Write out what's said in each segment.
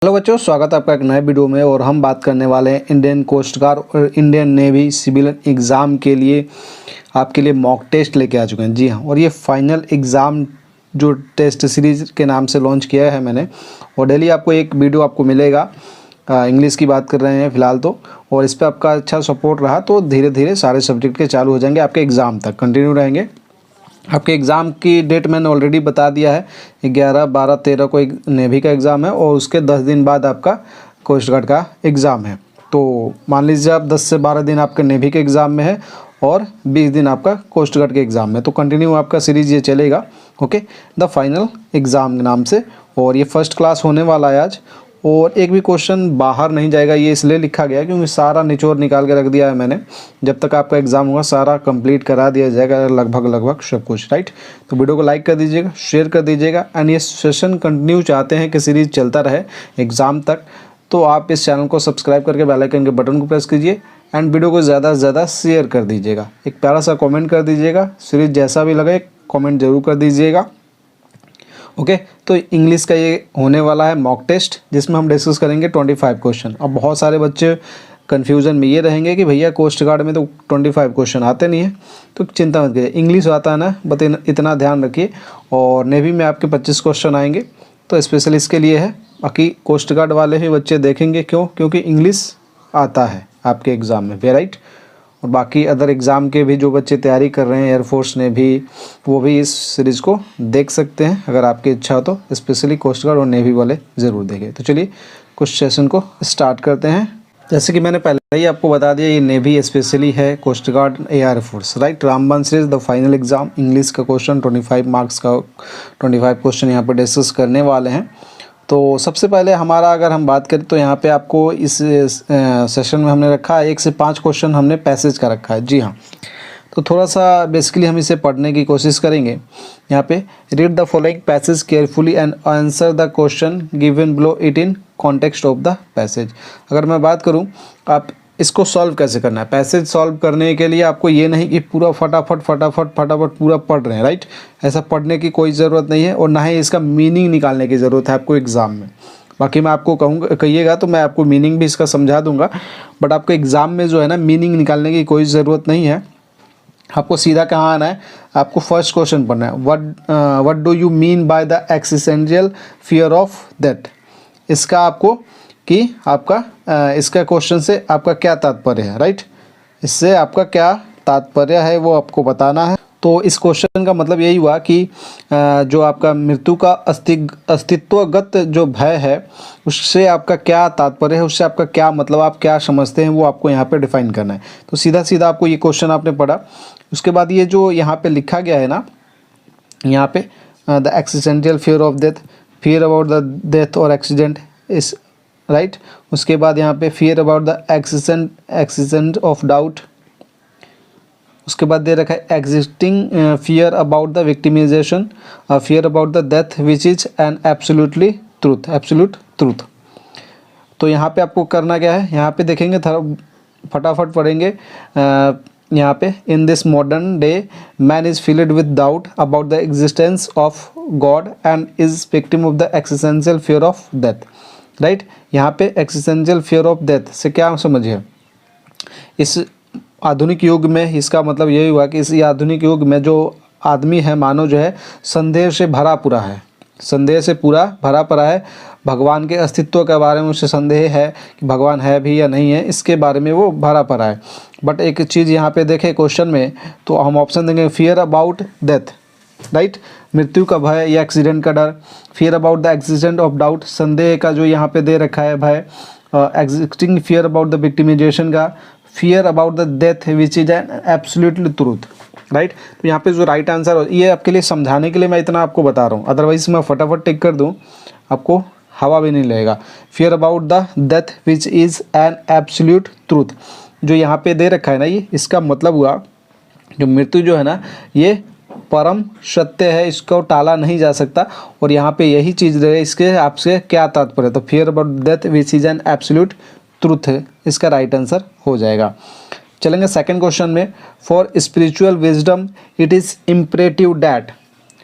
Hello बच्चों, स्वागत है आपका एक नए वीडियो में। और हम बात करने वाले हैं इंडियन कोस्ट गार्ड और इंडियन नेवी सिविल एग्ज़ाम के लिए आपके लिए मॉक टेस्ट लेके आ चुके हैं। जी हाँ, और ये फाइनल एग्ज़ाम जो टेस्ट सीरीज़ के नाम से लॉन्च किया है मैंने, और डेली आपको एक वीडियो आपको मिलेगा। इंग्लिश की बात कर रहे हैं फ़िलहाल तो, और इस पर आपका अच्छा सपोर्ट रहा तो धीरे धीरे सारे सब्जेक्ट के चालू हो जाएंगे, आपके एग्ज़ाम तक कंटिन्यू रहेंगे। आपके एग्ज़ाम की डेट मैंने ऑलरेडी बता दिया है, 11, 12, 13 को एक नेवी का एग्ज़ाम है और उसके 10 दिन बाद आपका कोस्ट गार्ड का एग्ज़ाम है। तो मान लीजिए आप 10 से 12 दिन आपका नेवी के एग्ज़ाम में है और 20 दिन आपका कोस्ट गार्ड के एग्ज़ाम में। तो कंटिन्यू आपका सीरीज़ ये चलेगा, ओके, द फाइनल एग्ज़ाम के नाम से। और ये फर्स्ट क्लास होने वाला है आज, और एक भी क्वेश्चन बाहर नहीं जाएगा। ये इसलिए लिखा गया है क्योंकि सारा निचोड़ निकाल के रख दिया है मैंने। जब तक आपका एग्ज़ाम होगा सारा कंप्लीट करा दिया जाएगा, लगभग सब कुछ, राइट। तो वीडियो को लाइक कर दीजिएगा, शेयर कर दीजिएगा। एंड ये सेशन कंटिन्यू चाहते हैं कि सीरीज़ चलता रहे एग्ज़ाम तक, तो आप इस चैनल को सब्सक्राइब करके बेल आइकन के बटन को प्रेस कीजिए एंड वीडियो को ज़्यादा से ज़्यादा शेयर कर दीजिएगा। एक प्यारा सा कॉमेंट कर दीजिएगा, सीरीज़ जैसा भी लगे कॉमेंट ज़रूर कर दीजिएगा, ओके। तो इंग्लिश का ये होने वाला है मॉक टेस्ट, जिसमें हम डिस्कस करेंगे 25 क्वेश्चन। अब बहुत सारे बच्चे कन्फ्यूज़न में ये रहेंगे कि भैया कोस्ट गार्ड में तो 25 क्वेश्चन आते नहीं है, तो चिंता मत करिए, इंग्लिश आता है ना, बस इतना ध्यान रखिए। और नेवी में आपके 25 क्वेश्चन आएंगे, तो स्पेशल इसके लिए है। बाकी कोस्ट गार्ड वाले ही बच्चे देखेंगे, क्यों? क्योंकि इंग्लिश आता है आपके एग्ज़ाम में, वे राइट। और बाकी अदर एग्ज़ाम के भी जो बच्चे तैयारी कर रहे हैं एयरफोर्स ने भी, वो भी इस सीरीज़ को देख सकते हैं अगर आपकी इच्छा हो तो। स्पेशली कोस्ट गार्ड और नेवी वाले ज़रूर देखें। तो चलिए कुछ सेशन को स्टार्ट करते हैं। जैसे कि मैंने पहले ही आपको बता दिया, ये नेवी स्पेशली है, coast guard, air force, right. Ramban series the final exam, English का क्वेश्चन 25 मार्क्स का 25 क्वेश्चन यहाँ पर डिस्कस करने वाले हैं। तो सबसे पहले हमारा अगर हम बात करें तो यहाँ पे आपको इस सेशन में हमने रखा है 1 से 5 क्वेश्चन हमने पैसेज का रखा है। जी हाँ, तो थोड़ा सा बेसिकली हम इसे पढ़ने की कोशिश करेंगे। यहाँ पे read the following passage carefully and answer the question given below it in context of the passage. अगर मैं बात करूँ आप इसको सॉल्व कैसे करना है, पैसेज सॉल्व करने के लिए आपको ये नहीं कि पूरा फटाफट पूरा पढ़ रहे हैं, राइट। ऐसा पढ़ने की कोई ज़रूरत नहीं है, और ना ही इसका मीनिंग निकालने की ज़रूरत है आपको एग्ज़ाम में। बाकी मैं आपको कहूँगा, कहिएगा तो मैं आपको मीनिंग भी इसका समझा दूंगा, बट आपको एग्ज़ाम में जो है ना मीनिंग निकालने की कोई ज़रूरत नहीं है। आपको सीधा कहाँ आना है, आपको फर्स्ट क्वेश्चन पढ़ना है। What do you mean by the existential fear of death. इसका आपको कि आपका इसका क्वेश्चन से आपका क्या तात्पर्य है, राइट। इससे आपका क्या तात्पर्य है वो आपको बताना है। तो इस क्वेश्चन का मतलब यही हुआ कि जो आपका मृत्यु का अस्तित्वगत जो भय है, उससे आपका क्या तात्पर्य है, उससे आपका क्या मतलब, आप क्या समझते हैं, वो आपको यहाँ पे डिफाइन करना है। तो सीधा सीधा आपको ये क्वेश्चन आपने पढ़ा, उसके बाद ये जो यहाँ पे लिखा गया है ना, यहाँ पे the existential fear of death, fear about the death और एक्सीडेंट इस, राइट। उसके बाद यहाँ पे fear about the accident of doubt. उसके बाद दे रखा है existing fear about the victimisation, fear about the death which is an absolutely truth, absolute truth. तो यहाँ पे आपको करना क्या है, यहाँ पे देखेंगे, फटाफट पढ़ेंगे। यहाँ पे in this modern day man is filled with doubt about the existence of God and is victim of the existential fear of death, right. यहाँ पे एक्सिस्टेंशियल फियर ऑफ डेथ से क्या समझिए, इस आधुनिक युग में इसका मतलब यही हुआ कि इस आधुनिक युग में जो आदमी है, मानव जो है, संदेह से भरा पूरा है, संदेह से पूरा भरा पड़ा है। भगवान के अस्तित्व के बारे में उसे संदेह है कि भगवान है भी या नहीं है, इसके बारे में वो भरा पड़ा है। बट एक चीज़ यहाँ पे देखें क्वेश्चन में, तो हम ऑप्शन देंगे फियर अबाउट डेथ, राइट, मृत्यु का भय या एक्सीडेंट का डर। Fear about the accident of doubt, संदेह का जो यहाँ पे दे रखा है भय। Existing fear about the victimisation का, fear about the death which is an absolutely truth, right. तो यहाँ पे जो राइट आंसर, ये आपके लिए समझाने के लिए मैं इतना आपको बता रहा हूँ, अदरवाइज मैं फटाफट टिक कर दूँ आपको हवा भी नहीं लगेगा। Fear about the death which is an absolute truth, जो यहाँ पे दे रखा है ना, ये इसका मतलब हुआ जो मृत्यु जो है ना, ये परम सत्य है, इसको टाला नहीं जा सकता। और यहाँ पे यही चीज़ रहे, इसके आपसे क्या तात्पर्य, तो fear about death which is an absolute truth है, इसका राइट आंसर हो जाएगा। चलेंगे सेकंड क्वेश्चन में। For spiritual wisdom it is imperative that,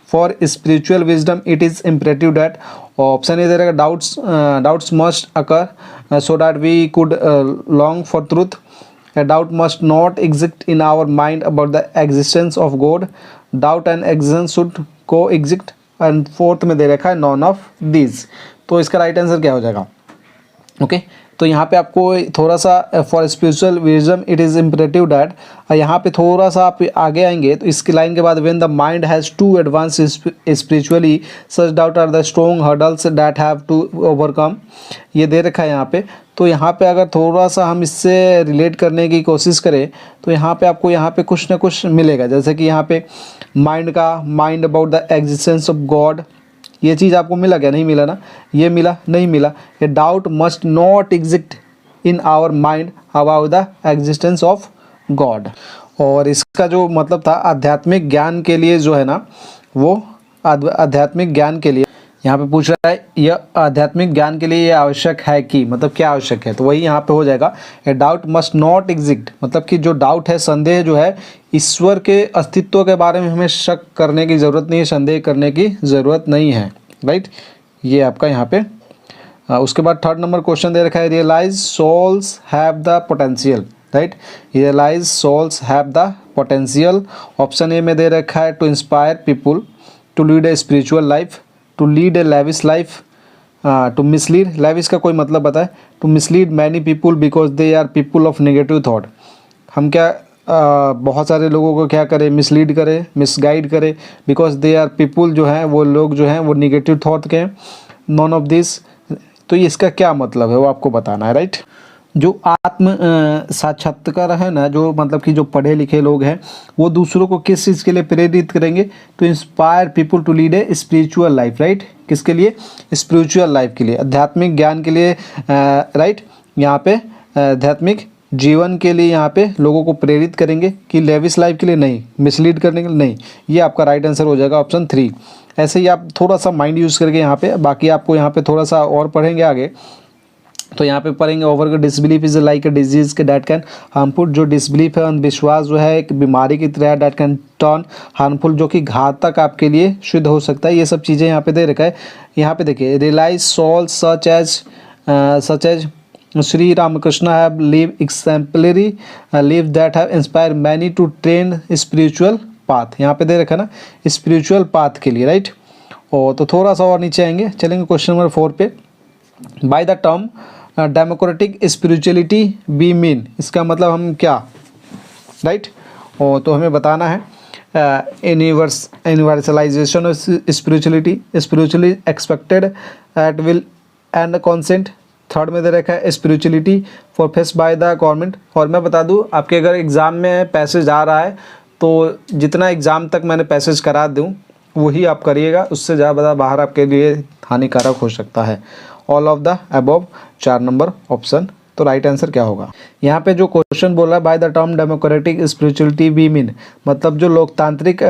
for spiritual wisdom it is imperative that और ऑप्शन ए दे रहेगा doubts must occur so that we could long for truth, doubt must not exist in our mind about the existence of God, doubt and existence should coexist, and fourth में दे रखा है none of these. तो इसका right answer क्या हो जाएगा? Okay तो यहाँ पे आपको थोड़ा सा for spiritual wisdom it is imperative that, यहाँ पे थोड़ा सा आप आगे आएंगे तो इसकी लाइन के बाद when the mind has to advance spiritually such doubt are the strong hurdles that have to overcome, ये दे रखा है यहाँ पे। तो यहाँ पे अगर थोड़ा सा हम इससे रिलेट करने की कोशिश करें तो यहाँ पे आपको यहाँ पे कुछ ना कुछ मिलेगा, जैसे कि यहाँ पे mind about the existence of God, ये चीज़ आपको मिला क्या? नहीं मिला ना, ये मिला नहीं मिला। A doubt must not exist in our mind about the existence of God. और इसका जो मतलब था आध्यात्मिक ज्ञान के लिए जो है ना, वो आध्यात्मिक ज्ञान के लिए यहाँ पे पूछ रहा है, यह आध्यात्मिक ज्ञान के लिए ये आवश्यक है कि, मतलब क्या आवश्यक है? तो वही यहाँ पे हो जाएगा, ए डाउट मस्ट नॉट एग्जिस्ट, मतलब कि जो डाउट है, संदेह जो है, ईश्वर के अस्तित्व के बारे में हमें शक करने की ज़रूरत नहीं है, संदेह करने की ज़रूरत नहीं है, राइट। ये आपका यहाँ पे उसके बाद थर्ड नंबर क्वेश्चन दे रखा है, realise souls have the potential, right, realise souls have the potential. Option A में दे रखा है to inspire people, to lead a spiritual life, to lead a lavish life, to mislead, lavish का कोई मतलब बताए, to mislead many people because they are people of negative thought, हम क्या बहुत सारे लोगों को क्या करें, मिसलीड करें, मिसगाइड करें, बिकॉज दे आर पीपुल जो हैं वो लोग जो हैं वो निगेटिव थॉट के हैं, नॉन ऑफ दिस। तो इसका क्या मतलब है वो आपको बताना है, राइट। जो आत्म साक्षात्कार है ना, जो मतलब कि जो पढ़े लिखे लोग हैं वो दूसरों को किस चीज़ के लिए प्रेरित करेंगे? To inspire people to lead a spiritual life, right. किसके लिए? स्पिरिचुअल लाइफ के लिए, आध्यात्मिक ज्ञान के लिए, राइट। यहाँ पे आध्यात्मिक जीवन के लिए यहाँ पे लोगों को प्रेरित करेंगे, कि लेविश लाइफ के लिए नहीं, मिसलीड करने के लिए नहीं। ये आपका राइट आंसर हो जाएगा ऑप्शन 3। ऐसे ही आप थोड़ा सा माइंड यूज़ करके यहाँ पे, बाकी आपको यहाँ पे थोड़ा सा और पढ़ेंगे आगे, तो यहाँ पे पढ़ेंगे ओवर का disbelief is like a disease के डैट कैन हार्मफुल, जो डिसबिलीफ है, अंधविश्वास जो है एक बीमारी की तरह डैट कैन टर्न हार्मफुल, जो कि घातक आपके लिए सिद्ध हो सकता है। ये सब चीज़ें यहाँ पे दे रखा है। यहाँ पे देखिए, realise soul such as Shri Ramakrishna have live exemplary live that have inspire many to train spiritual path, यहाँ पे दे रखा है ना, स्पिरिचुअल पाथ के लिए, राइट। और तो थोड़ा सा और नीचे आएंगे, चलेंगे क्वेश्चन नंबर 4 पे। By the term democratic spirituality we mean, इसका मतलब हम क्या, राइट। और तो हमें बताना है universalisation of spirituality, spiritually expected at will and consent. Third में दे रखा है spirituality for face by the government. और मैं बता दूं, आपके अगर एग्ज़ाम में पैसेज आ रहा है तो जितना एग्ज़ाम तक मैंने पैसेज करा दूं वही आप करिएगा, उससे ज़्यादा बाहर आपके लिए हानिकारक हो सकता है। All of the above, 4 number option. तो राइट आंसर क्या होगा? यहाँ पे जो क्वेश्चन बोल रहा है, by the term democratic spirituality we mean, मतलब जो लोकतांत्रिक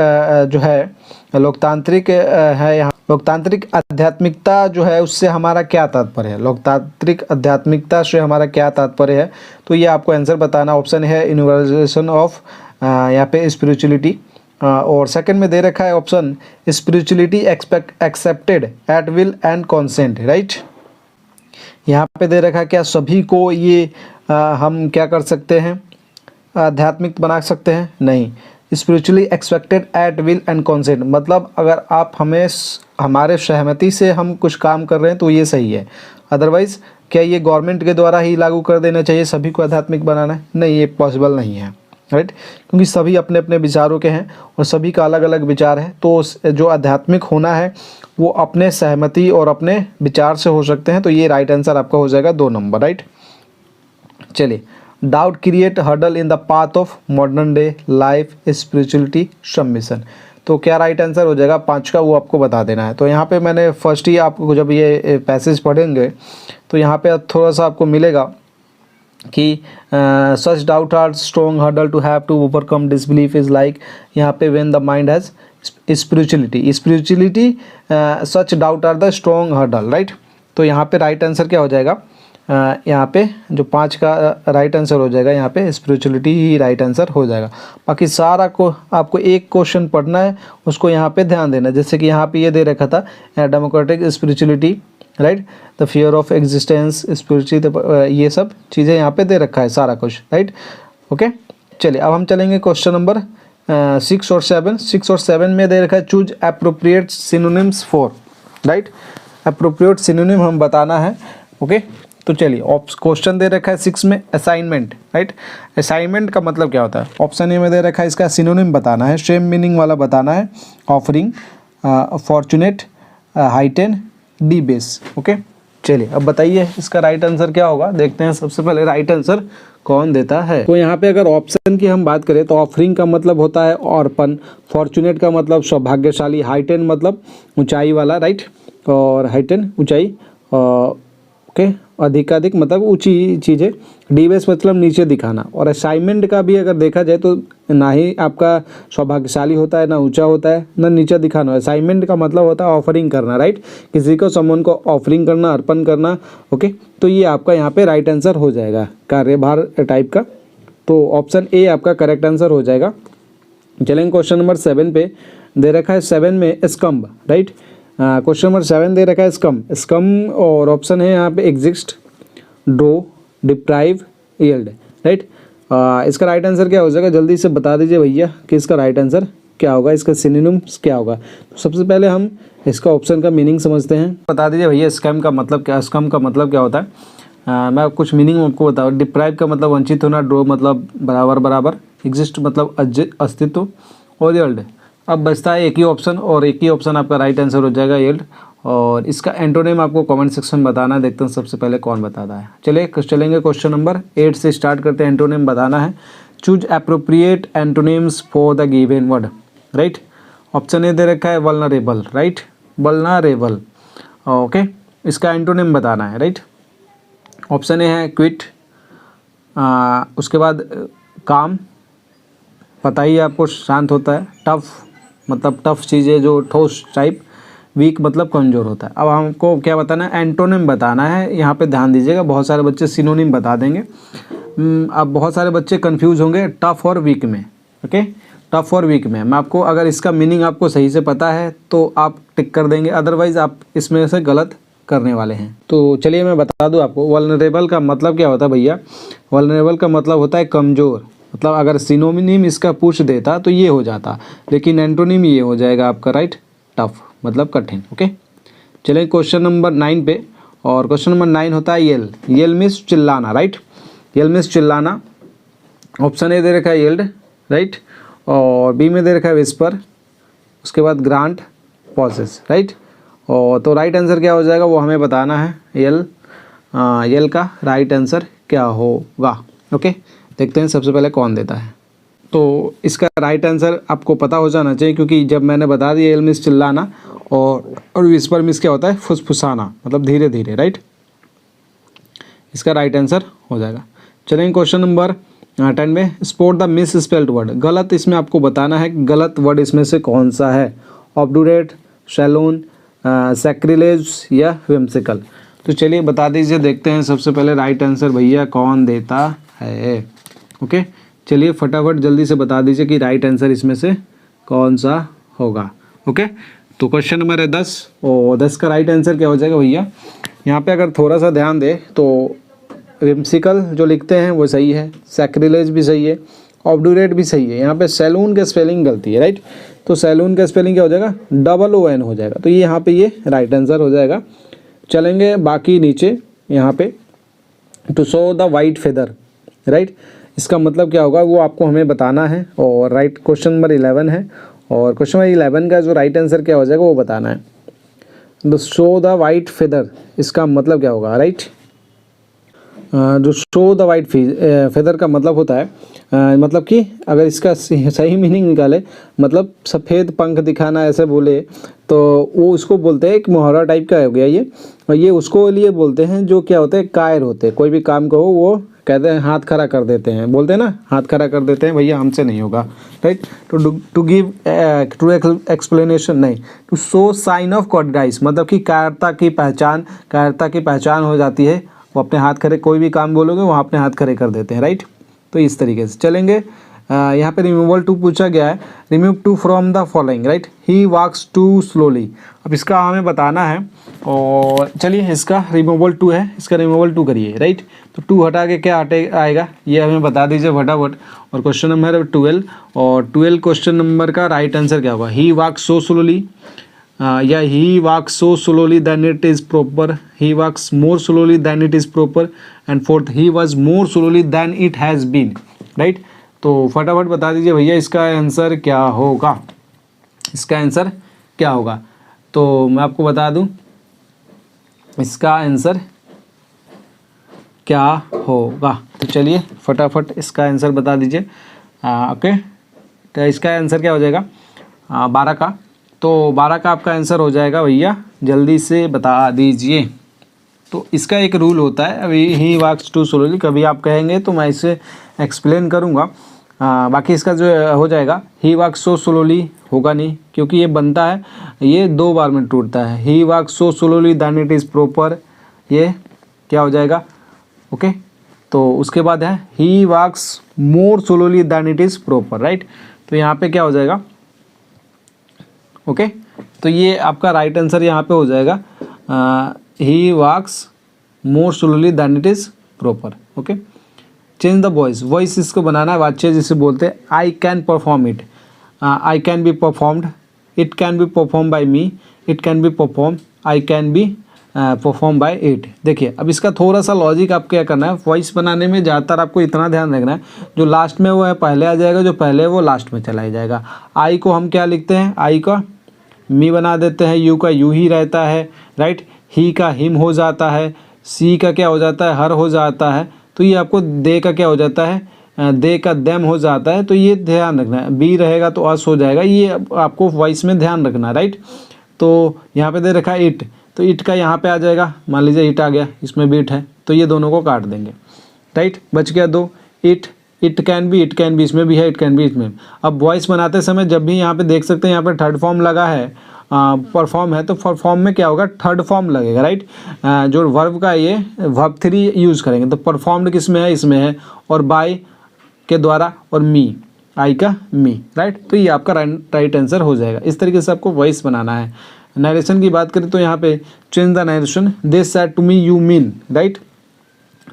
जो है, लोकतांत्रिक है, यहाँ लोकतांत्रिक आध्यात्मिकता जो है उससे हमारा क्या तात्पर्य है, लोकतांत्रिक आध्यात्मिकता से हमारा क्या तात्पर्य है? तो ये आपको आंसर बताना। ऑप्शन है यूनिवर्सलाइजेशन ऑफ यहाँ पे स्पिरिचुअलिटी, और सेकंड में दे रखा है option spirituality accepted at will and consent, right. यहाँ पे दे रखा है क्या सभी को ये हम क्या कर सकते हैं, आध्यात्मिक बना सकते हैं? नहीं। Spiritually expected at will and consent, मतलब अगर आप हमारे सहमति से हम कुछ काम कर रहे हैं तो ये सही है, अदरवाइज़ क्या ये गवर्नमेंट के द्वारा ही लागू कर देना चाहिए, सभी को आध्यात्मिक बनाना है? नहीं, ये पॉसिबल नहीं है, राइट। क्योंकि सभी अपने अपने विचारों के हैं और सभी का अलग अलग विचार है, तो जो आध्यात्मिक होना है वो अपने सहमति और अपने विचार से हो सकते हैं। तो ये राइट आंसर आपका हो जाएगा 2 नंबर, राइट। चलिए, doubt create hurdle in the path of modern day life spirituality submission, तो क्या राइट आंसर हो जाएगा 5 का, वो आपको बता देना है। तो यहाँ पे मैंने फर्स्ट ही आपको, जब ये पैसेज पढ़ेंगे तो यहाँ पे थोड़ा सा आपको मिलेगा कि such doubt are strong hurdle to have to overcome disbelief is like, यहाँ पे when the mind has spirituality such doubt are the strong hurdle, right. तो यहाँ पे राइट आंसर क्या हो जाएगा? यहाँ पे जो 5 का राइट आंसर हो जाएगा, यहाँ पे स्पिरिचुअलिटी ही राइट आंसर हो जाएगा। बाकी सारा को आपको एक क्वेश्चन पढ़ना है, उसको यहाँ पे ध्यान देना। जैसे कि यहाँ पे ये दे रखा था democratic spirituality, right, the fear of existence, spirituality, ये सब चीज़ें यहाँ पे दे रखा है सारा कुछ, राइट। ओके, चलिए अब हम चलेंगे क्वेश्चन नंबर 6 और 7। 6 और 7 में दे रखा है choose appropriate synonyms for, right. Appropriate synonym हम बताना है। ओके, तो चलिए क्वेश्चन दे रखा है 6 में असाइनमेंट, राइट। असाइनमेंट का मतलब क्या होता है? ऑप्शन ए में दे रखा है इसका सिनोनिम बताना है, सेम मीनिंग वाला बताना है। Offering, fortunate, heighten, debase. Okay, चलिए अब बताइए इसका राइट आंसर क्या होगा, देखते हैं सबसे पहले राइट आंसर कौन देता है। तो यहाँ पे अगर ऑप्शन की हम बात करें तो ऑफरिंग का मतलब होता है अर्पण, फॉर्चुनेट का मतलब सौभाग्यशाली, हाइटेन मतलब ऊंचाई वाला, राइट, और हाइटेन ऊंचाई, ओके, अधिकाधिक मतलब ऊंची चीज़ें, डीबेस मतलब नीचे दिखाना। और असाइनमेंट का भी अगर देखा जाए तो ना ही आपका सौभाग्यशाली होता है, ना ऊंचा होता है, ना नीचा दिखाना। असाइनमेंट का मतलब होता है ऑफरिंग करना, राइट, किसी को, समवन को ऑफरिंग करना, अर्पण करना। ओके, तो ये आपका यहाँ पे राइट आंसर हो जाएगा, कार्यभार टाइप का। तो ऑप्शन ए आपका करेक्ट आंसर हो जाएगा। चलेंगे क्वेश्चन नंबर 7 पे। दे रखा है 7 में स्कम्ब, राइट। क्वेश्चन नंबर 7 दे रखा है स्कम, और ऑप्शन है यहाँ पे exist, draw, deprive, yield, right. इसका राइट आंसर क्या हो जाएगा, जल्दी से बता दीजिए भैया कि इसका राइट आंसर क्या होगा, इसका सिनोनिम्स क्या होगा। तो सबसे पहले हम इसका ऑप्शन का मीनिंग समझते हैं। बता दीजिए भैया स्कैम का मतलब क्या, स्कम का मतलब क्या होता है। मैं कुछ मीनिंग आपको बताऊँ। डिप्राइव का मतलब वंचित होना, ड्रो मतलब बराबर बराबर, एग्जिस्ट मतलब अस्तित्व, और यील्ड। अब बचता है एक ही ऑप्शन, और एक ही ऑप्शन आपका राइट आंसर हो जाएगा, यील्ड। और इसका एंटोनिम आपको कमेंट सेक्शन में बताना है, देखते हैं सबसे पहले कौन बताता है। चलेंगे क्वेश्चन नंबर 8 से स्टार्ट करते हैं। एंटोनिम बताना है। Choose appropriate antonyms for the given word, right. Option A दे रखा है वल्नरेबल, राइट, वल्नरेबल। ओके, इसका एंटोनिम बताना है, राइट। ऑप्शन ए है क्विट, उसके बाद काम, पता ही आपको शांत होता है। टफ मतलब टफ चीज़ें जो ठोस टाइप, वीक मतलब कमज़ोर होता है। अब हमको क्या बताना है, एंटोनिम बताना है। यहाँ पे ध्यान दीजिएगा, बहुत सारे बच्चे सिनोनिम बता देंगे। अब बहुत सारे बच्चे कंफ्यूज होंगे टफ और वीक में। ओके, टफ और वीक में मैं आपको, अगर इसका मीनिंग आपको सही से पता है तो आप टिक कर देंगे, अदरवाइज़ आप इसमें से गलत करने वाले हैं। तो चलिए मैं बता दूँ आपको, वल्नरेबल का मतलब क्या होता है भैया। वल्नरेबल का मतलब होता है कमज़ोर। मतलब अगर सिनोनिम इसका पूछ देता तो ये हो जाता, लेकिन एंटोनिम ये हो जाएगा आपका, राइट, टफ मतलब कठिन। ओके, चलें क्वेश्चन नंबर 9 पे। और क्वेश्चन नंबर 9 होता है येल। येल मीन्स चिल्लाना, राइट, येल मीन्स चिल्लाना। ऑप्शन ए दे रखा है येल्ड, राइट, और बी में दे रखा है विस्पर, उसके बाद ग्रांट, पॉसेस, राइट। और तो राइट आंसर क्या हो जाएगा वो हमें बताना है। येल का राइट आंसर क्या होगा। ओके, देखते हैं सबसे पहले कौन देता है। तो इसका राइट आंसर आपको पता हो जाना चाहिए, क्योंकि जब मैंने बता दिया येल मीन्स चिल्लाना, और विस्पर मीन्स क्या होता है, फुसफुसाना मतलब धीरे धीरे, राइट। इसका राइट आंसर हो जाएगा। चलेंगे क्वेश्चन नंबर 10 में। Spot the miss spelled word. गलत इसमें आपको बताना है, गलत वर्ड इसमें से कौन सा है। ऑब्डुरेट, शैलोन, सैक्रिलेज या विम्सिकल। तो चलिए बता दीजिए, देखते हैं सबसे पहले राइट आंसर भैया कौन देता है। ओके, चलिए फटाफट जल्दी से बता दीजिए कि राइट आंसर इसमें से कौन सा होगा। ओके, तो क्वेश्चन नंबर है 10, और 10 का राइट आंसर क्या हो जाएगा भैया। यहाँ पे अगर थोड़ा सा ध्यान दे तो विम्सिकल जो लिखते हैं वो सही है, सैक्रिलेज भी सही है, ऑब्डुरेट भी सही है। यहाँ पे सैलून का स्पेलिंग गलती है, राइट। तो सैलून का स्पेलिंग क्या हो जाएगा, OON हो जाएगा। तो ये यहाँ पे ये राइट आंसर हो जाएगा। चलेंगे बाकी नीचे, यहाँ पे to show the white feather, right, इसका मतलब क्या होगा वो आपको हमें बताना है। और राइट क्वेश्चन नंबर 11 है, और क्वेश्चन नंबर 11 का जो राइट आंसर क्या हो जाएगा वो बताना है। The show the white feather, इसका मतलब क्या होगा, राइट। जो शो द वाइट फेदर का मतलब होता है, मतलब कि अगर इसका सही मीनिंग निकाले, मतलब सफ़ेद पंख दिखाना ऐसे बोले तो वो उसको बोलते हैं, एक मुहावरा टाइप का हो गया ये। और ये उसको लिए बोलते हैं जो क्या होते हैं, कायर होते हैं। कोई भी काम कहो वो कहते हैं हाथ खड़ा कर देते हैं, बोलते हैं ना, हाथ खड़ा कर देते हैं, भैया हमसे नहीं होगा, right. To give true explanation नहीं, to show sign of cowardice मतलब कि कायरता की पहचान हो जाती है वो अपने हाथ खड़े, कोई भी काम बोलोगे वहाँ अपने हाथ खड़े कर देते हैं, राइट। तो इस तरीके से चलेंगे। यहाँ पे रिमूवल टू पूछा गया है, remove to from the following, right. He walks too slowly, अब इसका हमें बताना है। और चलिए इसका रिमूवल टू है, इसका रिमूवल टू करिए, राइट। तो टू हटा के क्या हटे आएगा ये हमें बता दीजिए फटाफट। और क्वेश्चन नंबर 12, और 12 क्वेश्चन नंबर का राइट आंसर क्या होगा? ही वॉक्स सो स्लोली, या he walks so slowly than it is proper, he walks more slowly than it is proper, and fourth he was more slowly than it has been, right. तो फटाफट बता दीजिए भैया इसका answer क्या होगा, इसका आंसर क्या होगा। तो मैं आपको बता दूं इसका आंसर क्या होगा। तो चलिए फटाफट इसका आंसर बता दीजिए। ओके, तो इसका आंसर क्या हो जाएगा? 12 का। तो 12 का आपका आंसर हो जाएगा भैया, जल्दी से बता दीजिए। तो इसका एक रूल होता है, अभी ही वॉक्स टू स्लोली, कभी आप कहेंगे तो मैं इसे एक्सप्लेन करूँगा। बाकी इसका जो हो जाएगा ही वॉक्स सो स्लोली होगा नहीं, क्योंकि ये बनता है, ये 2 बार में टूटता है। He walks so slowly than it is proper, ये क्या हो जाएगा? ओके, तो उसके बाद है he walks more slowly than it is proper, right. तो यहाँ पे क्या हो जाएगा? ओके, तो ये आपका राइट आंसर यहाँ पे हो जाएगा he walks more slowly than it is proper. Okay, change the voice, voice इसको बनाना है वाच्य जिसे बोलते हैं। I can perform it, I can be performed, it can be perform by me, it can be perform, I can be perform by it. देखिए अब इसका थोड़ा सा लॉजिक आप क्या करना है, वॉइस बनाने में ज़्यादातर आपको इतना ध्यान रखना है, जो लास्ट में वो है पहले आ जाएगा, जो पहले है वो लास्ट में चला जाएगा। आई को हम क्या लिखते हैं? आई का मी बना देते हैं, यू का यू ही रहता है, राइट। ही का हिम हो जाता है, सी का क्या हो जाता है? हर हो जाता है। तो ये आपको दे का क्या हो जाता है? दे का देम हो जाता है। तो ये ध्यान रखना है, बी रहेगा तो अस हो जाएगा, ये आपको वॉइस में ध्यान रखना है, राइट। तो यहाँ पे दे रखा है इट, तो इट का यहाँ पे आ जाएगा, मान लीजिए इट आ गया, इसमें भी इट है, तो ये दोनों को काट देंगे, राइट। बच गया 2, इट, इट कैन बी, इसमें भी है, इट कैन बी, इसमें। अब वॉइस बनाते समय जब भी यहाँ पे देख सकते हैं यहाँ पे थर्ड फॉर्म लगा है, परफॉर्म है, तो परफॉर्म में क्या होगा? थर्ड फॉर्म लगेगा, राइट। जो वर्ब का ये वर्ब 3 यूज़ करेंगे, तो परफॉर्म्ड किस में है? इसमें है, और बाय के द्वारा, और मी, आई का मी, राइट। तो ये आपका राइट आंसर हो जाएगा। इस तरीके से आपको वॉइस बनाना है। नरेशन की बात करें तो यहाँ पे change the narration, they said to me you mean, right.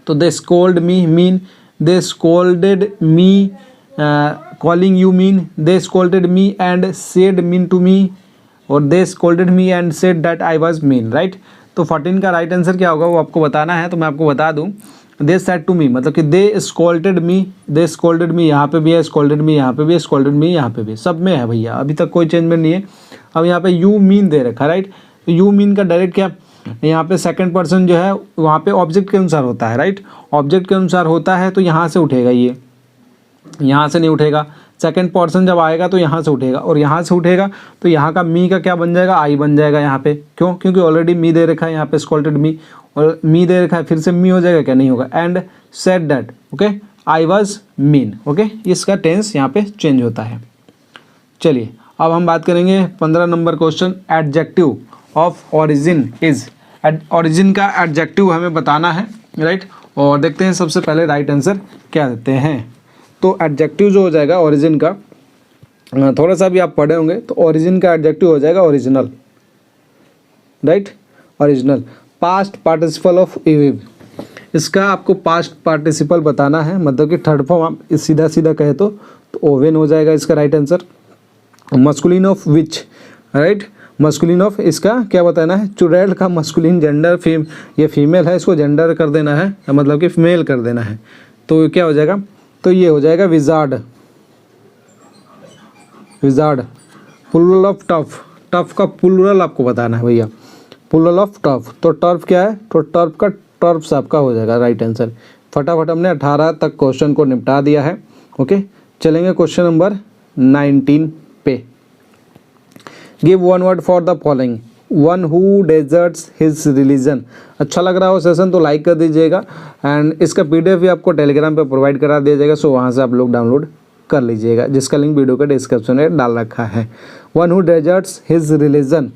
तो they scold me mean, they scolded me calling you mean, they scolded and me and said mean to me, और they scolded me and said that I was mean, right. तो 14 का right answer क्या होगा वो आपको बताना है। तो मैं आपको बता दूं, दे सेड टू मी मतलब कि दे स्कोल्डेड मी, दे स्कोल्डेड मी यहाँ पे भी है, स्कोल्डेड मी यहाँ पे भी है, स्कोल्डेड मी यहाँ पे भी, सब में है भैया, अभी तक कोई चेंजमेंट नहीं है। अब यहाँ पे यू मीन दे रखा है, राइट। तो यू मीन का डायरेक्ट क्या, यहाँ पे सेकंड पर्सन जो है वहाँ पे ऑब्जेक्ट के अनुसार होता है, राइट। ऑब्जेक्ट के अनुसार होता है, तो यहाँ से उठेगा, ये यहाँ से नहीं उठेगा। सेकंड पर्सन जब आएगा तो यहाँ से उठेगा, और यहाँ से उठेगा तो यहाँ का मी का क्या बन जाएगा? आई बन जाएगा यहाँ पे। क्यों? क्योंकि ऑलरेडी मी दे रखा है यहाँ पे, स्कोल्टेड मी, और मी दे रखा है, फिर से मी हो जाएगा क्या? नहीं होगा। And said that, okay, I was mean, okay, इसका टेंस यहाँ पे चेंज होता है। चलिए अब हम बात करेंगे 15 number question, adjective of origin is. Origin का एडजेक्टिव हमें बताना है, राइट। और देखते हैं सबसे पहले राइट आंसर क्या देते हैं। तो एडजेक्टिव जो हो जाएगा ओरिजिन का, थोड़ा सा भी आप पढ़े होंगे, तो ओरिजिन का एडजेक्टिव हो जाएगा original, right. Original, past participle of इविव, इसका आपको पास्ट पार्टिसिपल बताना है, मतलब कि थर्ड फॉर्म आप सीधा सीधा कहे तो ओवेन हो जाएगा इसका right answer. Masculine of which, right. Masculine of, इसका क्या बताना है? चुड़ैल का मस्कुलिन जेंडर, ये फीमेल है, इसको जेंडर कर देना है, मतलब कि मेल कर देना है। तो क्या हो जाएगा? तो ये हो जाएगा wizard, wizard. Plural of turf, turf का प्लूरल आपको बताना है भैया, प्लूरल ऑफ टफ। तो टर्फ क्या है? तो टर्फ का टर्फ्स आपका हो जाएगा राइट आंसर। फटाफट हमने 18 तक क्वेश्चन को निपटा दिया है। ओके, चलेंगे क्वेश्चन नंबर 19 पे। Give one word for the following, one who deserts his religion. अच्छा लग रहा हो सेशन तो लाइक कर दीजिएगा, एंड इसका PDF भी आपको टेलीग्राम पे प्रोवाइड करा दिया जाएगा, सो वहाँ से आप लोग डाउनलोड कर लीजिएगा, जिसका लिंक वीडियो के डिस्क्रिप्शन में डाल रखा है। One who deserts his religion,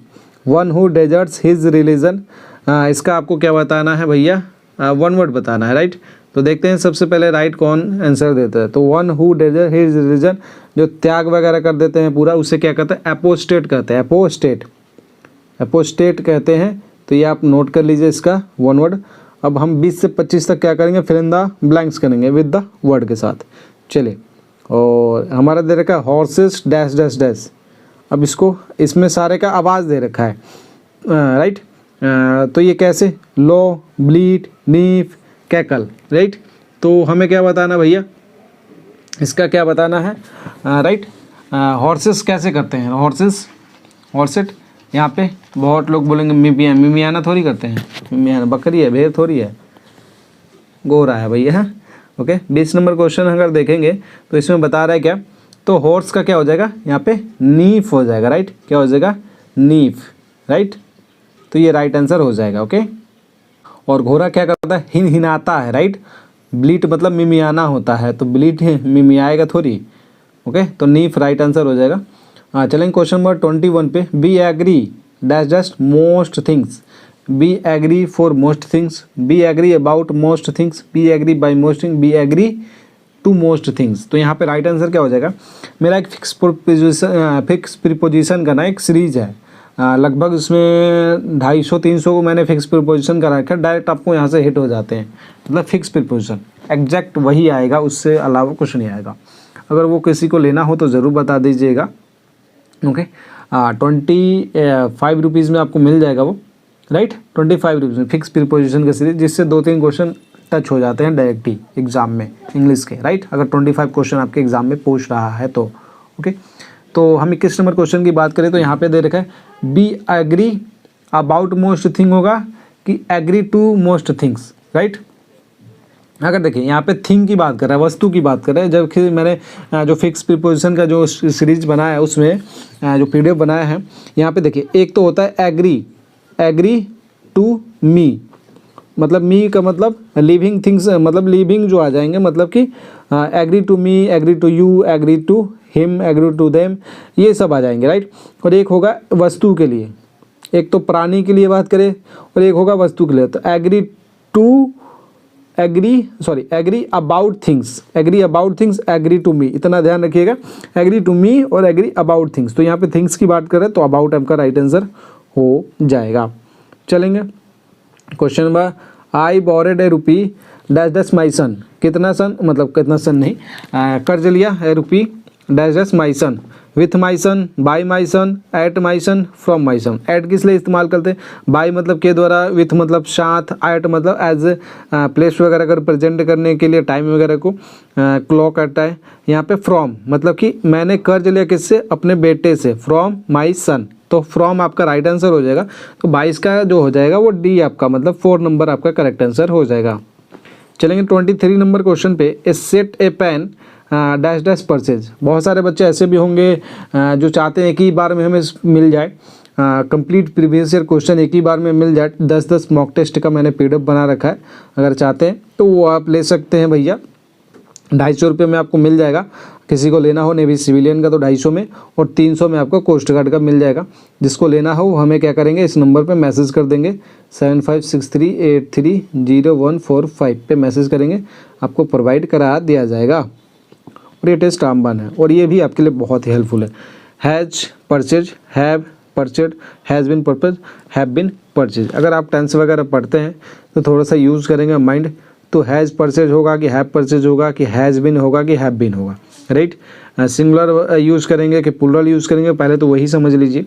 one who deserts his religion, इसका आपको क्या बताना है भैया? वन वर्ड बताना है, राइट। तो देखते हैं सबसे पहले राइट कौन आंसर देता है। तो one who desert his religion, जो त्याग वगैरह कर देते हैं पूरा, उसे क्या कहते हैं? एपोस्टेट कहते हैं। एपोस्टेट कहते हैं। तो ये आप नोट कर लीजिए इसका वन वर्ड। अब हम 20 से 25 तक क्या करेंगे? फिल इन द ब्लैंक्स करेंगे विद द वर्ड के साथ। चलिए, और हमारा दे रखा है हॉर्सेस डैश डैश डैश। अब इसको, इसमें सारे का आवाज़ दे रखा है, राइट। तो ये कैसे? लो, ब्लीट, नीफ, कैकल, राइट। तो हमें क्या बताना भैया? इसका क्या बताना है? राइट। हॉर्सेस कैसे करते हैं? हॉर्सेट यहाँ पे बहुत लोग बोलेंगे मिमियाना थोड़ी करते हैं। मिमियाना बकरी है, भेड़ थोड़ी है, गोरा है भैया। ओके, 20 नंबर क्वेश्चन अगर देखेंगे तो इसमें बता रहा है क्या? तो हॉर्स का क्या हो जाएगा यहाँ पे? नीफ हो जाएगा, राइट। क्या हो जाएगा? Knife, right. तो ये राइट आंसर हो जाएगा। ओके, और घोड़ा क्या करता है? हिनहिनाता है, राइट। ब्लीट मतलब मिमियाना होता है, तो ब्लीट मिमियाएगा थोड़ी। ओके, तो नीफ राइट आंसर हो जाएगा। चलेंगे क्वेश्चन नंबर 21 पे। Be agree dash dash most things. Be agree for most things, be agree about most things, be agree by most things, be agree to most things. तो यहाँ पे right answer क्या हो जाएगा? मेरा एक फिक्स प्रीपोजिशन का ना एक सीरीज है, लगभग उसमें 250-300 को मैंने फिक्स प्रीपोजिशन का रखा है। डायरेक्ट आपको यहाँ से हिट हो जाते हैं, मतलब फिक्स प्रीपोजिशन एग्जैक्ट वही आएगा, उससे अलावा कुछ नहीं आएगा। अगर वो किसी को लेना हो तो ज़रूर बता दीजिएगा। ओके, 25 रुपीज़ में आपको मिल जाएगा वो, राइट। 25 रुपीज़ में फिक्स प्रीपोजिशन का सीरीज, जिससे 2-3 क्वेश्चन टच हो जाते हैं डायरेक्ट ही एग्जाम में इंग्लिश के, राइट। अगर 25 क्वेश्चन आपके एग्जाम में पूछ रहा है तो। ओके, तो हम 21 नंबर क्वेश्चन की बात करें तो यहाँ पे दे रखा है be agree about most thing होगा कि agree to most things, right. अगर देखिए यहाँ पे थिंग की बात कर रहा है, वस्तु की बात कर रहा है, जबकि मैंने जो फिक्स प्रीपोजिशन का जो सीरीज बनाया है उसमें जो PDF बनाया है, यहाँ पे देखिए एक तो होता है एग्री टू मी, मतलब मी का मतलब लिविंग थिंग्स, मतलब लिविंग जो आ जाएंगे, मतलब कि agree to me, agree to you, agree to him, agree to them, ये सब आ जाएंगे, राइट। और एक होगा वस्तु के लिए, एक तो प्राणी के लिए बात करें और एक होगा वस्तु के लिए। तो agree about things, agree to me, इतना ध्यान रखिएगा। एग्री टू मी और एग्री अबाउट थिंग्स। तो यहाँ पे थिंग्स की बात करें तो अबाउट आपका राइट आंसर हो जाएगा। चलेंगे question number, I borrowed a rupee dash dash my son. कितना सन, मतलब कितना सन नहीं, कर्ज लिया a rupee dash dash my son, with my son, by my son, at my son, from my son. At किस लिए इस्तेमाल करते हैं? बाई मतलब के द्वारा, विथ मतलब साथ, एट मतलब एज प्लेस वगैरह अगर प्रेजेंट करने के लिए टाइम वगैरह को क्लॉक करता है। यहाँ पे फ्रॉम मतलब कि मैंने कर्ज लिया किससे? अपने बेटे से, फ्रॉम माई सन। तो फ्रॉम आपका राइट आंसर हो जाएगा। तो 22 का जो हो जाएगा वो डी आपका, मतलब 4 नंबर आपका करेक्ट आंसर हो जाएगा। चलेंगे 23 नंबर क्वेश्चन पे। A set a pen dash dash purchase. बहुत सारे बच्चे ऐसे भी होंगे जो चाहते हैं एक ही बार में हमें मिल जाए, कंप्लीट प्रीवियस ईयर क्वेश्चन एक ही बार में मिल जाए। 10-10 मॉक टेस्ट का मैंने PDF बना रखा है, अगर चाहते हैं तो वो आप ले सकते हैं भैया। 250 रुपये में आपको मिल जाएगा। किसी को लेना हो नेवी सिविलियन का तो 250 में, और 300 में आपको कोस्ट गार्ड का मिल जाएगा। जिसको लेना हो हमें क्या करेंगे, इस नंबर पे मैसेज कर देंगे, 7563830145 पे मैसेज करेंगे, आपको प्रोवाइड करा दिया जाएगा। और ये टेस्ट रामबान है और ये भी आपके लिए बहुत ही हेल्पफुल है। Has purchase, have purchased, has been purchase, have been purchase. अगर आप टेंस वगैरह पढ़ते हैं तो थोड़ा सा यूज़ करेंगे माइंड, तो हैज़ परचेज होगा कि हैव परचेज होगा कि हैज़ बिन होगा कि हैव बिन होगा, राइट। सिंगुलर यूज़ करेंगे कि प्लूरल यूज़ करेंगे, पहले तो वही समझ लीजिए।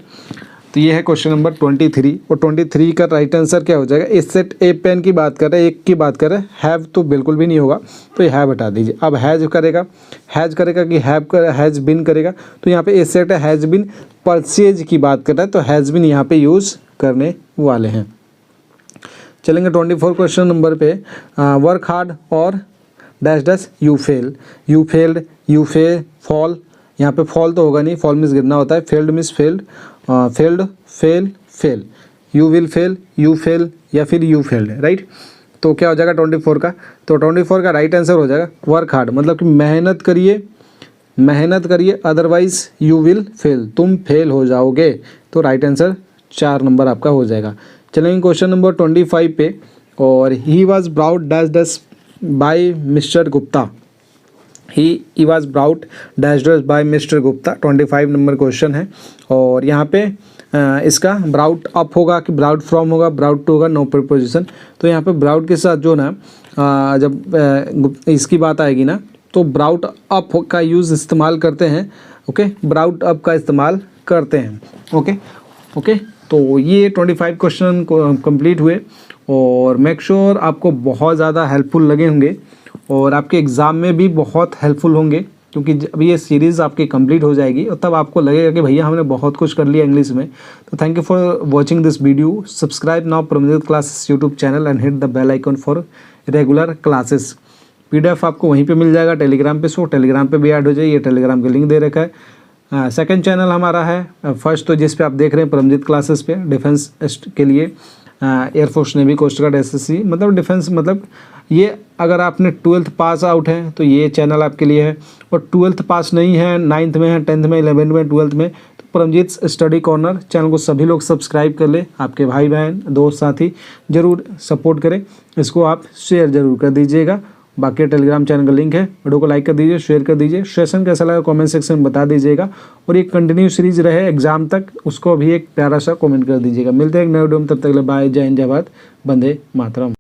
तो ये है क्वेश्चन नंबर 23, और 23 का राइट आंसर क्या हो जाएगा? इस सेट ए पेन की बात कर रहे हैं, एक की बात कर रहे हैं, हैव तो बिल्कुल भी नहीं होगा, तो ये हैव हटा दीजिए। अब हैज़ करेगा कि हैज़ बिन करेगा, तो यहाँ पे इस सेट हैज़ बिन परचेज की बात कर रहा है, तो हैज़ बिन यहाँ पे यूज़ करने वाले हैं। चलेंगे 24 क्वेश्चन नंबर पे। वर्क हार्ड और dash dash you fail, you failed, you fall. यहाँ पे फॉल तो होगा नहीं, फॉल मीन्स गिरना होता है, failed means failed, failed, fail, you will fail, you fail, या फिर यू फेल्ड, राइट। तो क्या हो जाएगा 24 का? तो 24 का राइट आंसर हो जाएगा वर्क हार्ड, मतलब कि मेहनत करिए, अदरवाइज यू विल फेल, तुम फेल हो जाओगे। तो राइट आंसर 4 नंबर आपका हो जाएगा। चलेंगे क्वेश्चन नंबर 25 पे। और he was brought dash dash by mister Gupta, he was brought dash dash by mister Gupta. 25 number question है। और यहाँ पे इसका ब्राउट अप होगा कि ब्राउट फ्रॉम होगा, ब्राउट टू होगा, नो प्रीपोजिशन। तो यहाँ पे ब्राउट के साथ जो ना जब इसकी बात आएगी ना तो ब्राउट अप का यूज़ इस्तेमाल करते हैं। ओके, ब्राउट अप का इस्तेमाल करते हैं। ओके, तो ये 25 क्वेश्चन कंप्लीट हुए और मेक श्योर आपको बहुत ज़्यादा हेल्पफुल लगे होंगे और आपके एग्ज़ाम में भी बहुत हेल्पफुल होंगे, क्योंकि जब ये सीरीज़ आपकी कंप्लीट हो जाएगी और तब आपको लगेगा कि भैया हमने बहुत कुछ कर लिया इंग्लिश में। तो thank you for watching this video. Subscribe now Pramjeet classes YouTube channel and hit the bell icon for regular classes. PDF आपको वहीं पे मिल जाएगा टेलीग्राम पे, सो टेलीग्राम पे भी ऐड हो जाइए, ये टेलीग्राम का लिंक दे रखा है। सेकंड चैनल हमारा है फर्स्ट, तो जिस पे आप देख रहे हैं प्रमजीत क्लासेस पे, डिफेंस के लिए air force navy coast guard SSC मतलब डिफेंस, मतलब ये अगर आपने 12th पास आउट है तो ये चैनल आपके लिए है, और 12th पास नहीं है, 9th में है, 10th में, 11th में, 12th में, तो प्रमजीत स्टडी कॉर्नर चैनल को सभी लोग सब्सक्राइब कर ले। आपके भाई बहन दोस्त साथी ज़रूर सपोर्ट करें, इसको आप शेयर ज़रूर कर दीजिएगा। बाकी टेलीग्राम चैनल का लिंक है, वीडियो को लाइक कर दीजिए, शेयर कर दीजिए। सेशन कैसा लगा कमेंट सेक्शन में बता दीजिएगा, और ये कंटिन्यू सीरीज रहे एग्जाम तक, उसको भी एक प्यारा सा कमेंट कर दीजिएगा। मिलते हैं एक नए वीडियो में, तब तक के लिए बाय, जय हिंद, जय भारत, वंदे मातरम।